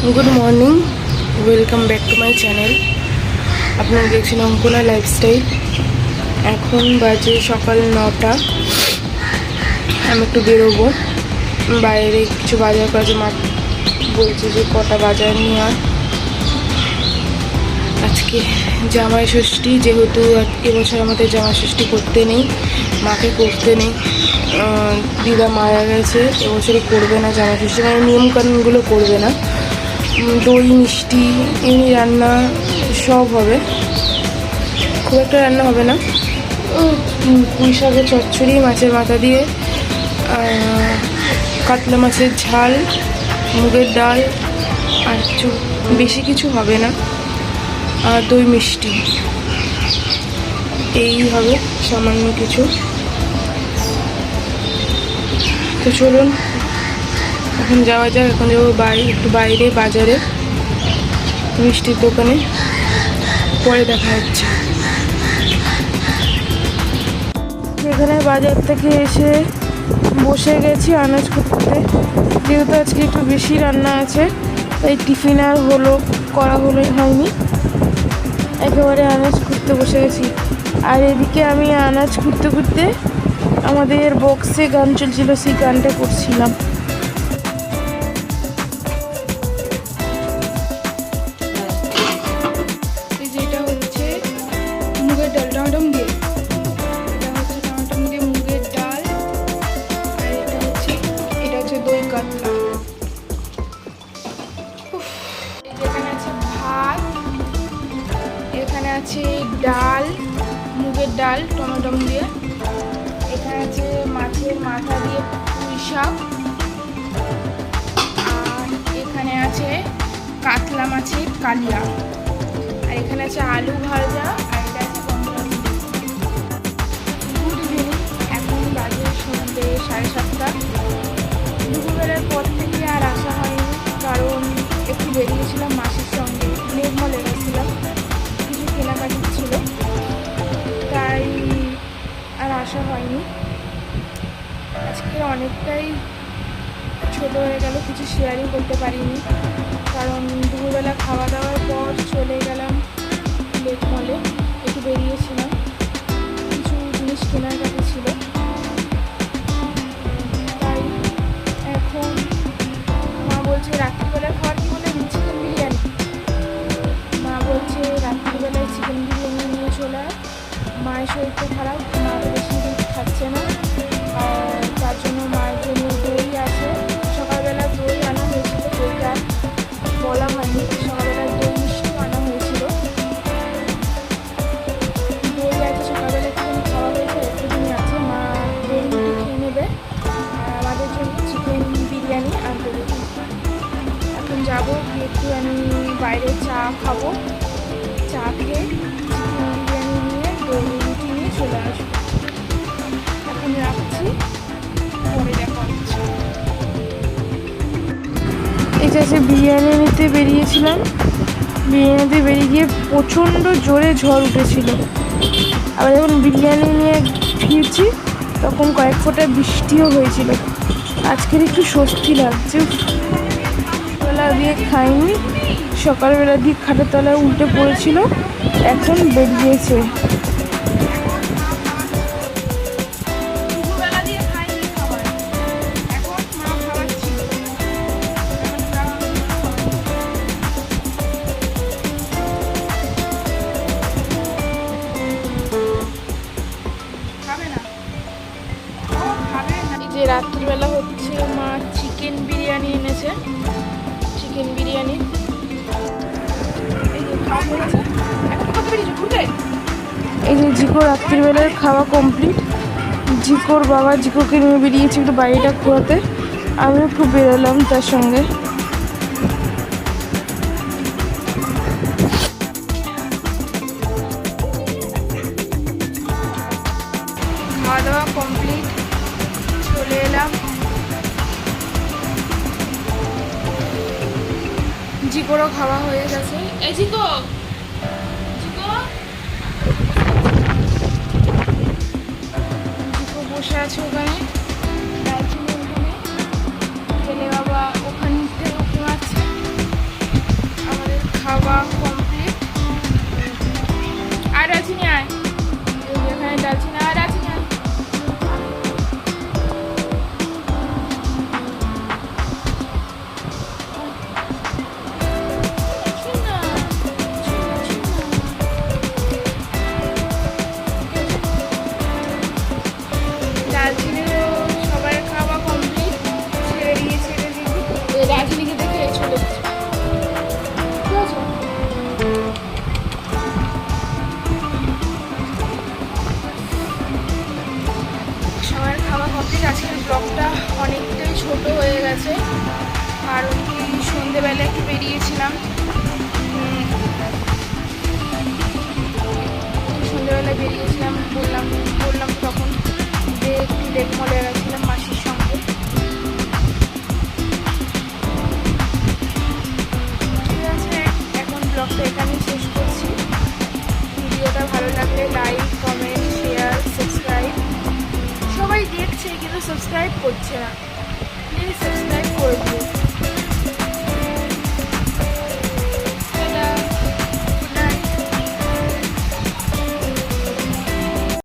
Good morning, welcome back to my channel. আপনারা দেখছেন Ankana lifestyle. এখন বাজে সকাল 9টা। আমি একটু বেরোবো, বাইরে কিছু বাজার কাজে মা বলছে যে কটা বাজার নিয়ে আর। আজকে জামাই ষষ্ঠী, যেহেতু এবছর আমাদের জামাই ষষ্ঠী করতে নেই, মাকে করতে নেই, দিদা মারা গেছে, এবছরে করবে না জামাই ষষ্ঠী, মানে নিয়মকানুনগুলো করবে না। দই মিষ্টি এমনি রান্না সব হবে, খুব একটা রান্না হবে না। পুঁই শাকের চচ্চড়ি, মাছের মাথা দিয়ে, কাতলা মাছের ঝাল, মুগের ডাল, আর কিছু বেশি কিছু হবে না। আর দই মিষ্টি এই হবে, সামান্য কিছু। তো চলুন এখন যাওয়া যাক। এখন যাবো একটু বাইরে বাজারে, মিষ্টির দোকানে। পরে দেখা হচ্ছে। এখানে বাজার থেকে এসে বসে গেছি আনাজ করতে। যেহেতু আজকে একটু বেশি রান্না আছে, তাই টিফিন আর হয়নি, একেবারে আনাজ করতে বসে গেছি। আর এদিকে আমি আনাজ করতে আমাদের বক্সে গান চলছিল, সেই গানটা করছিলাম। এটা হচ্ছে মুগের ডাল, টমেটো দিয়ে, এটা হচ্ছে টমেটো দিয়ে মুগের ডাল। আর এটা হচ্ছে দই কাতলা। এখানে আছে ভাত, এখানে আছে ডাল, মুগের ডাল টমেটো দিয়ে, এখানে আছে মাছের মাথা দিয়ে পুঁই শাক, আর এখানে আছে কাতলা মাছের কালিয়া, আর এখানে আছে আলু ভাজা, আর এটা আছে বন্ধুরাজ। গুড ইভিনিং, এখন বাজে সন্ধ্যে 7:30। দুপুরবেলার পর থেকে আর আসা হয়নি, কারণ একটু বেরিয়েছিলাম মাসির সঙ্গে, নির্মলে গেছিলাম, কিছু কেনাকাটি ছিল, তাই আর আসা হয়নি। আজকে অনেকটাই ছোট হয়ে গেল, কিছু শেয়ারিং করতে পারিনি, কারণ দুপুরবেলা খাওয়া দাওয়ার পর চলে গেলাম লেক মলে, একটু বেরিয়েছিলাম, কিছু জিনিস কেনাকাটি ছিল। তাই এখন মা বলছে রাত্রিবেলা খাওয়ার কি বলে, চিকেন বিরিয়ানি। মা বলছে রাত্রিবেলায় চিকেন বিরিয়ানি নিয়ে চলে আয়। মায়ের শরীরটা খারাপ, মা তো বেশি দিন খাচ্ছে না, আর তার জন্য মায়ের জন্য দই আছে। সকালবেলা দই আনা হয়েছিল, দইটা বলা হয়নি, সকালবেলা দই মিষ্টি আনা হয়েছিল। দই আছে, সকালবেলা একটুখানি খাওয়া হয়েছে, একটুখানি আছে, মা দই রুটি খেয়ে নেবে, আর আমাদের জন্য চিকেন বিরিয়ানি আনতে দেবে। এখন যাবো, একটু আমি বাইরে চা খাবো, চা খেয়ে চিকেন বিরিয়ানি নিয়ে দই রুটি নিয়ে চলে আসবো। এখন রাখছি, পরে দেখা হচ্ছে। এই যে বিরিয়ানি নিতে বেরিয়েছিলাম, বিরিয়ানিতে বেরিয়ে গিয়ে প্রচণ্ড জোরে ঝড় উঠেছিল। আবার যখন বিরিয়ানি নিয়ে ফিরছি তখন কয়েক ফোঁটা বৃষ্টিও হয়েছিল। আজকের একটু স্বস্তি লাগছে। বেলা দিয়ে খাইনি, সকালবেলা দিয়ে খাটের তলায় উল্টে পড়েছিল, এখন বেরিয়েছে। যে রাত্রিবেলা হচ্ছে মা চিকেন বিরিয়ানি এনেছে, চিকেন বিরিয়ানি। এই যে জিকো রাত্রিবেলার খাওয়া কমপ্লিট। জিকোর বাবা জিকোকে নিয়ে বেরিয়েছে একটু বাড়িটা ঘোরাতে, আমিও একটু বেরোলাম তার সঙ্গে। খাওয়া দাওয়া কমপ্লিট, চলে এলাম। জিকোরও খাওয়া হয়ে গেছে। এই জিকো, জিকো জিকো বসে আছে ওখানে, ওখানে ছেলে বাবা ওখান থেকে উঠে মারছে। সন্ধেবেলা একটু বেরিয়েছিলাম, সন্ধেবেলা বেরিয়েছিলাম, বললাম বললাম তখন যে একটু লেক মলে গেছিলাম মাসির সঙ্গে। ঠিক আছে, এখন ব্লগটা এখানেই শেষ করছি। ভিডিওটা ভালো লাগলে লাইক, কমেন্ট, শেয়ার, সাবস্ক্রাইব। সবাই দেখছে কিন্তু সাবস্ক্রাইব করছে না, প্লিজ সাবস্ক্রাইব করে দিও।